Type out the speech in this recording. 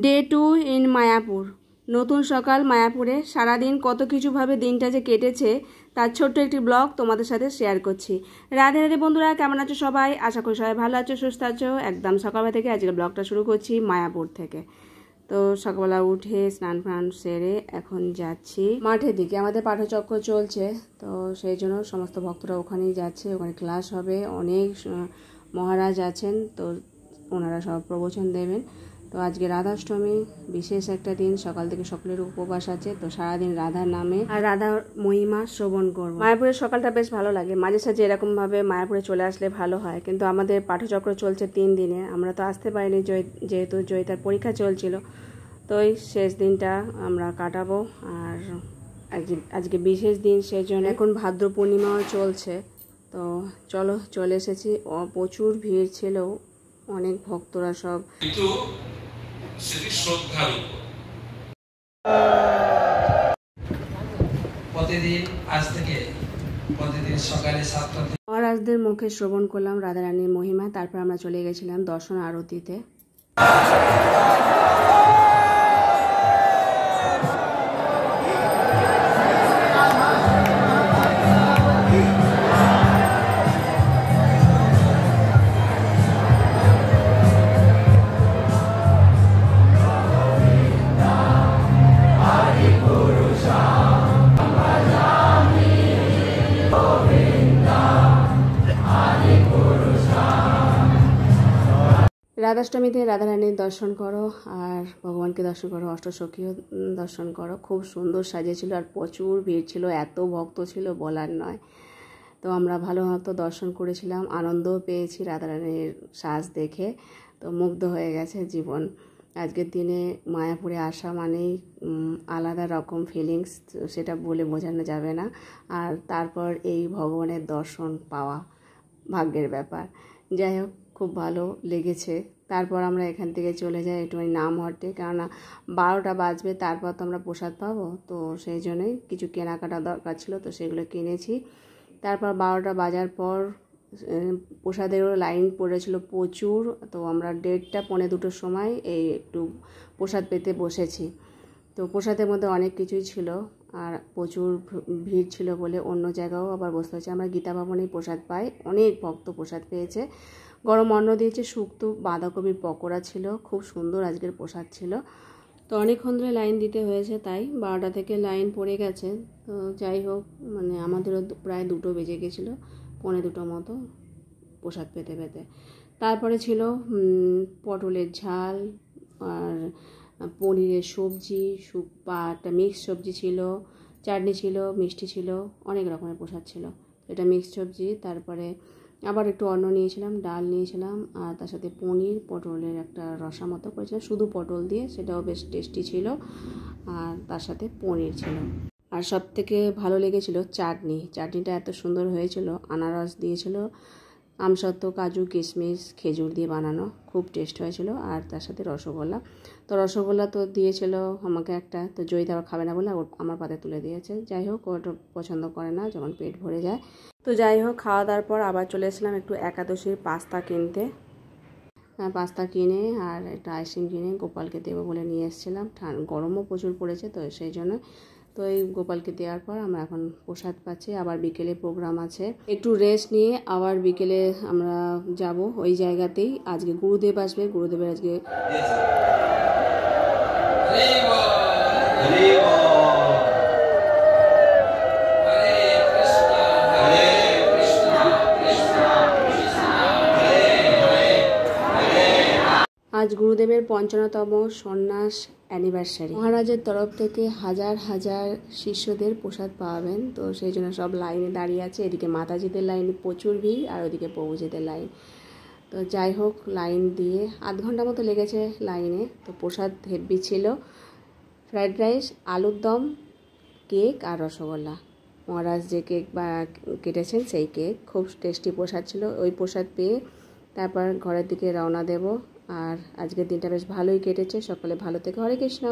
Day 2 in Mayapur. নতুন সকাল মায়াপুরে। সারাদিন কত কিছুভাবে দিনটা যে কেটেছে তার ছোট্ট একটি ব্লগ তোমাদের সাথে শেয়ার করছি। রাধে রাধে বন্ধুরা, কেমন আছো সবাই? আশা করি সবাই ভালো আছো, সুস্থ আছো। একদম সকালবেলা থেকে আজকে ব্লগটা শুরু করছি মায়াপুর থেকে। তো সকালবেলা উঠে স্নান ফান সেরে এখন যাচ্ছি মাঠের দিকে। আমাদের পাঠচক্র চলছে, তো সেই জন্য সমস্ত ভক্তরা ওখানেই যাচ্ছে। ওখানে ক্লাস হবে, অনেক মহারাজ আছেন, তো ওনারা সব প্রবচন দেবেন। তো আজকে রাধাষ্টমী, বিশেষ একটা দিন। সকাল থেকে সকলের উপবাস আছে, তো সারাদিন রাধার নামে আর রাধার মহিমা শ্রবণ করবো। মায়াপুরের সকালটা বেশ ভালো লাগে। মাঝে সাঝে এরকমভাবে মায়াপুরে চলে আসলে ভালো হয়, কিন্তু আমাদের পাঠচক্র চলছে 3 দিনে। আমরা তো আসতে পারিনি, যেহেতু জয়িতার পরীক্ষা চলছিল। তো এই শেষ দিনটা আমরা কাটাবো। আর আজকে বিশেষ দিন, সেই জন্য এখন ভাদ্র পূর্ণিমাও চলছে। তো চলো, চলে এসেছি। প্রচুর ভিড় ছিল, অনেক ভক্তরা সব। মহারাজদের মুখে শ্রবণ করলাম রাধারানীর মহিমা। তারপর আমরা চলে গেছিলাম দর্শন আরতিতে। রাধাষ্টমীতে রাধারানীর দর্শন করো আর ভগবানকে দর্শন করো, অষ্টসখীও দর্শন করো। খুব সুন্দর সাজিয়েছিল আর প্রচুর ভিড় ছিল, এত ভক্ত ছিল বলার নয়। তো আমরা ভালো মতো দর্শন করেছিলাম, আনন্দও পেয়েছি রাধারানীর সাজ দেখে। তো মুগ্ধ হয়ে গেছে জীবন। আজকের দিনে মায়াপুরে আসা মানেই আলাদা রকম ফিলিংস, সেটা বলে বোঝানো যাবে না। আর তারপর এই ভগবানের দর্শন পাওয়া ভাগ্যের ব্যাপার। যাই হোক, খুব ভালো লেগেছে। তারপর আমরা এখান থেকে চলে যাই একটু নাম হটে, কেননা 12টা বাজবে, তারপর তো আমরা প্রসাদ পাবো। তো সেই জন্যই কিছু কেনাকাটা দরকার ছিল, তো সেগুলো কিনেছি। তারপর 12টা বাজার পর প্রসাদেরও লাইন পড়েছিল প্রচুর। তো আমরা 1:30 পৌনে 2টোর সময় এই একটু প্রসাদ পেতে বসেছি। তো প্রসাদের মধ্যে অনেক কিছুই ছিল, আর প্রচুর ভিড় ছিল বলে অন্য জায়গাও আবার বসতে হচ্ছে। আমরা গীতা ভবনেই প্রসাদ পাই, অনেক ভক্ত প্রসাদ পেয়েছে। গরম অন্ন দিয়েছে, শুক্তো, বাঁধাকপির পকোড়া ছিল। খুব সুন্দর আজকের প্রসাদ ছিল। তো অনেকক্ষণ ধরে লাইন দিতে হয়েছে, তাই 12টা থেকে লাইন পড়ে গেছে। তো যাই হোক, মানে আমাদেরও প্রায় 2টো বেজে গেছিলো, পৌনে 2টো মতো প্রসাদ পেতে পেতে। তারপরে ছিল পটলের ঝাল আর পনিরের সবজি, একটা মিক্স সবজি ছিল, চাটনি ছিল, মিষ্টি ছিল, অনেক রকমের প্রসাদ ছিল। এটা মিক্স সবজি। তারপরে আবার একটু অন্ন নিয়েছিলাম, ডাল নিয়েছিলাম, আর তার সাথে পনির, পটলের একটা রসা মতো করেছিলাম শুধু পটল দিয়ে, সেটাও বেশ টেস্টি ছিল। আর তার সাথে পনির ছিল। আর সব থেকে ভালো লেগেছিল চাটনিটা এত সুন্দর হয়েছিল। আনারস দিয়েছিল, আমসত্ত্ব, কাজু, কিশমিশ, খেজুর দিয়ে বানানো, খুব টেস্ট হয়েছিল। আর তার সাথে রসগোল্লা। তো রসগোল্লা তো দিয়েছিল আমাকে একটা, তো জয়িতা আবার খাবে না বলে আমার পাতে তুলে দিয়েছে। যাই হোক, ওটা পছন্দ করে না যখন পেট ভরে যায়। তো যাই হোক, খাওয়া দাওয়ার পর আবার চলে এসেছিলাম একটু একাদশীর পাস্তা কিনতে। পাস্তা কিনে আর একটা আইসক্রিম কিনে গোপালকে দেবো বলে নিয়ে এসেছিলাম। গরমও প্রচুর পড়েছে, তো সেই জন্য। তো এই গোপালকে দেওয়ার পর আমরা এখন প্রসাদ পাচ্ছি। আবার বিকেলে প্রোগ্রাম আছে, একটু রেস্ট নিয়ে আবার বিকেলে আমরা যাব ওই জায়গাতেই। আজকে গুরুদেব আসবে, গুরুদেবের আজকে আজ গুরুদেবের 55তম সন্ন্যাস অ্যানিভার্সারি। মহারাজের তরফ থেকে হাজার হাজার শিষ্যদের প্রসাদ পাওয়াবেন, তো সেই জন্য সব লাইনে দাঁড়িয়ে আছে। এদিকে মাতাজিদের লাইনে প্রচুর ভিড়, আর ওদিকে প্রভুজিদের লাইন। তো যাই হোক, লাইন দিয়ে আধ ঘন্টা মতো লেগেছে লাইনে। তো প্রসাদ হেভি ছিল, ফ্রাইড রাইস, আলুর দম, কেক আর রসগোল্লা। মহারাজ যে কেক কেটেছেন সেই কেক, খুব টেস্টি প্রসাদ ছিল। ওই প্রসাদ পেয়ে তারপর ঘরের দিকে রওনা দেব। আর আজকের দিনটা বেশ ভালোই কেটেছে। সকলে ভালো থেকে, হরে কৃষ্ণ।